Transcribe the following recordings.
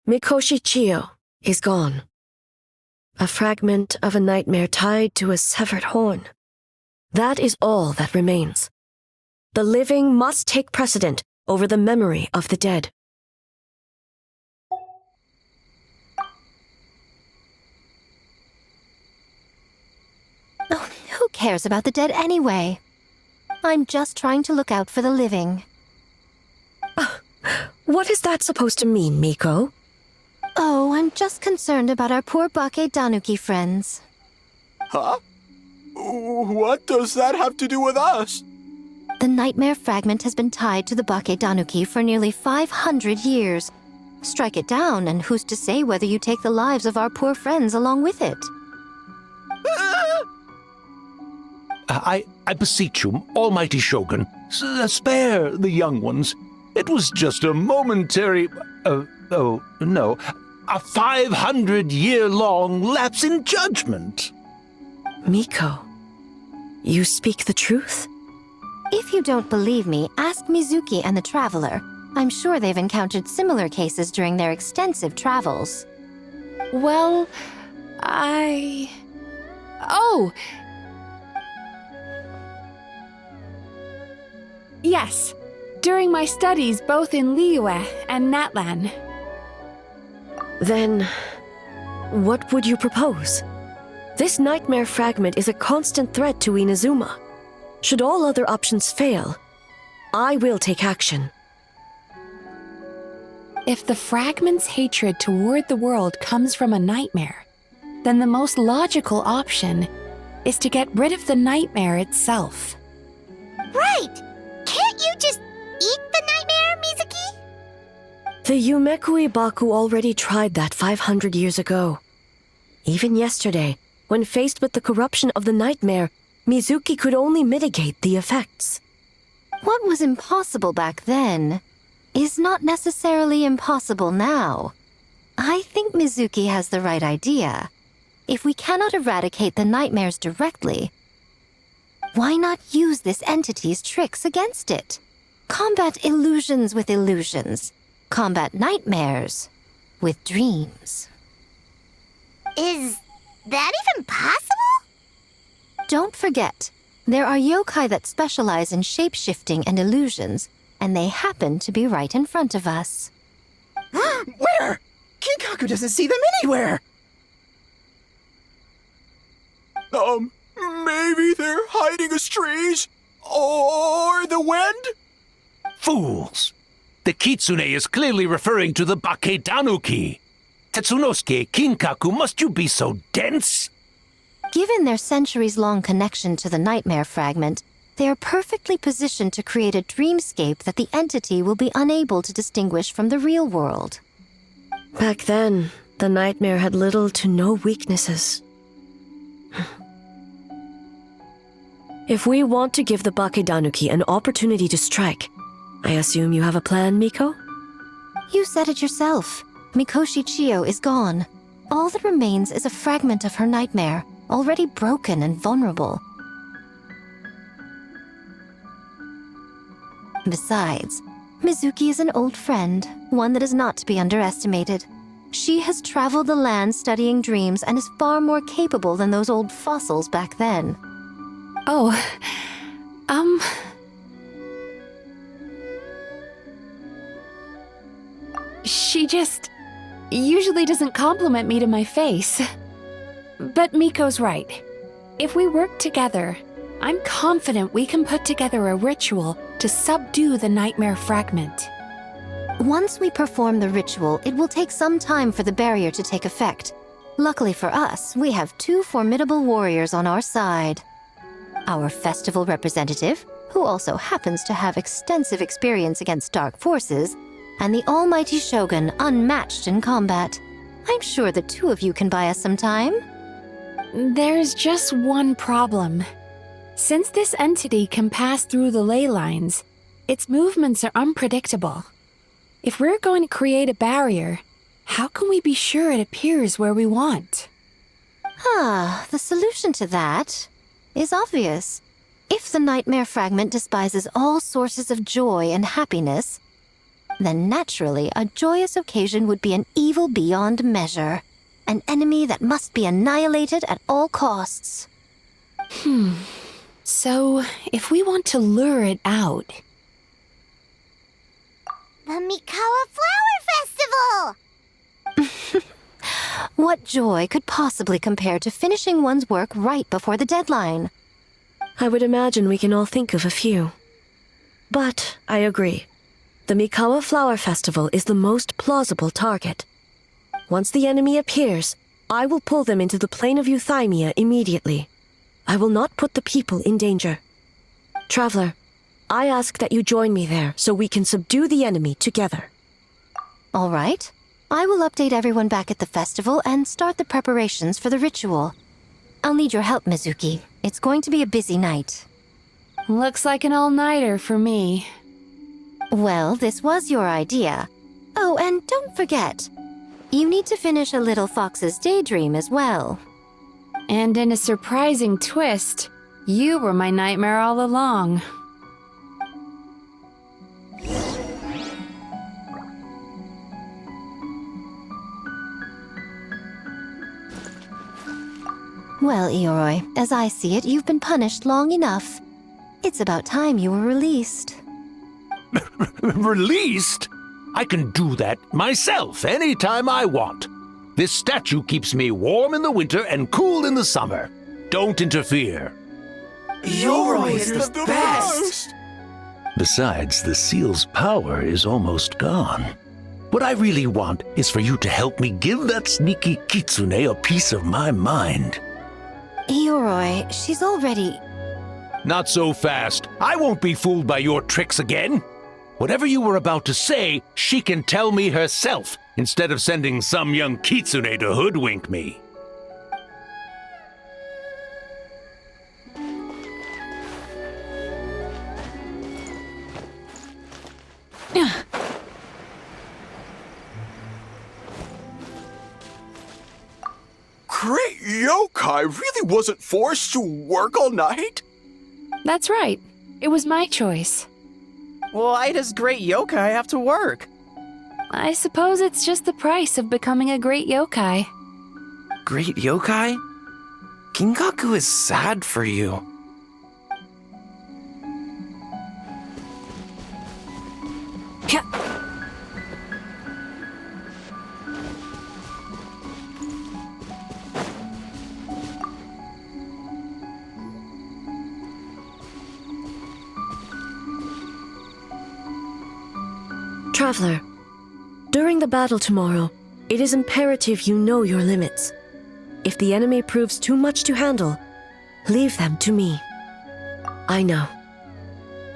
Mikoshi Chiyo is gone. A fragment of a nightmare tied to a severed horn. That is all that remains. The living must take precedent over the memory of the dead. Oh, who cares about the dead anyway? I'm just trying to look out for the living. What is that supposed to mean, Miko? Oh, I'm just concerned about our poor Bake Danuki friends. Huh? What does that have to do with us? The nightmare fragment has been tied to the Bake Danuki for nearly 500 years. Strike it down, and who's to say whether you take the lives of our poor friends along with it? I beseech you, Almighty Shogun, spare the young ones. It was just a momentary, a 500-year-long lapse in judgment. Miko, you speak the truth? If you don't believe me, ask Mizuki and the Traveler. I'm sure they've encountered similar cases during their extensive travels. Well, Oh! Yes, during my studies both in Liyue and Natlan. Then, what would you propose? This nightmare fragment is a constant threat to Inazuma. Should all other options fail, I will take action. If the fragment's hatred toward the world comes from a nightmare, then the most logical option is to get rid of the nightmare itself. Right! Can't you just eat the nightmare, Mizuki? The Yumekui Baku already tried that 500 years ago. Even yesterday, when faced with the corruption of the nightmare, Mizuki could only mitigate the effects. What was impossible back then is not necessarily impossible now. I think Mizuki has the right idea. If we cannot eradicate the nightmares directly, why not use this entity's tricks against it? Combat illusions with illusions. Combat nightmares with dreams. Is that even possible? Don't forget, there are yokai that specialize in shape-shifting and illusions, and they happen to be right in front of us. Where? Kinkaku doesn't see them anywhere! Maybe they're hiding us trees? Or the wind? Fools! The kitsune is clearly referring to the Bake Danuki. Tetsunosuke, Kinkaku, must you be so dense? Given their centuries-long connection to the nightmare fragment, they are perfectly positioned to create a dreamscape that the entity will be unable to distinguish from the real world. Back then, the nightmare had little to no weaknesses. If we want to give the Bake Danuki an opportunity to strike, I assume you have a plan, Miko? You said it yourself. Mikoshi Chiyo is gone. All that remains is a fragment of her nightmare, already broken and vulnerable. Besides, Mizuki is an old friend, one that is not to be underestimated. She has traveled the land studying dreams and is far more capable than those old fossils back then. Oh, She just usually doesn't compliment me to my face. But Miko's right. If we work together, I'm confident we can put together a ritual to subdue the nightmare fragment. Once we perform the ritual, it will take some time for the barrier to take effect. Luckily for us, we have two formidable warriors on our side. Our festival representative, who also happens to have extensive experience against dark forces, and the almighty Shogun, unmatched in combat. I'm sure the two of you can buy us some time. There's just one problem. Since this entity can pass through the ley lines, its movements are unpredictable. If we're going to create a barrier, how can we be sure it appears where we want? The solution to that is obvious. If the nightmare fragment despises all sources of joy and happiness, then naturally a joyous occasion would be an evil beyond measure. An enemy that must be annihilated at all costs. So, if we want to lure it out, The Mikawa Flower Festival! What joy could possibly compare to finishing one's work right before the deadline? I would imagine we can all think of a few. But I agree. The Mikawa Flower Festival is the most plausible target. Once the enemy appears, I will pull them into the plain of Euthymia immediately. I will not put the people in danger. Traveler, I ask that you join me there so we can subdue the enemy together. All right. I will update everyone back at the festival and start the preparations for the ritual. I'll need your help, Mizuki. It's going to be a busy night. looks like an all-nighter for me. Well, this was your idea. Oh, and don't forget, you need to finish a Little Fox's Daydream as well. And in a surprising twist, you were my nightmare all along. Well, Ioroi, as I see it, you've been punished long enough. It's about time you were released. Released? I can do that myself anytime I want. This statue keeps me warm in the winter and cool in the summer. Don't interfere. Yoroi is the best! Besides, the seal's power is almost gone. What I really want is for you to help me give that sneaky kitsune a piece of my mind. Ioroi, she's already... Not so fast. I won't be fooled by your tricks again. Whatever you were about to say, she can tell me herself, instead of sending some young kitsune to hoodwink me. Great yokai really wasn't forced to work all night? That's right. It was my choice. Why does great yokai have to work? I suppose it's just the price of becoming a great yokai. Great yokai? Kinkaku is sad for you. Traveler, during the battle tomorrow, it is imperative you know your limits. If the enemy proves too much to handle, leave them to me. I know.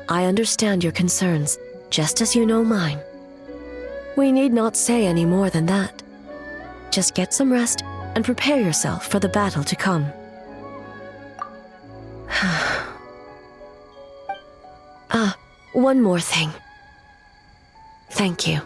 I understand your concerns, just as you know mine. We need not say any more than that. Just get some rest and prepare yourself for the battle to come. One more thing. Thank you.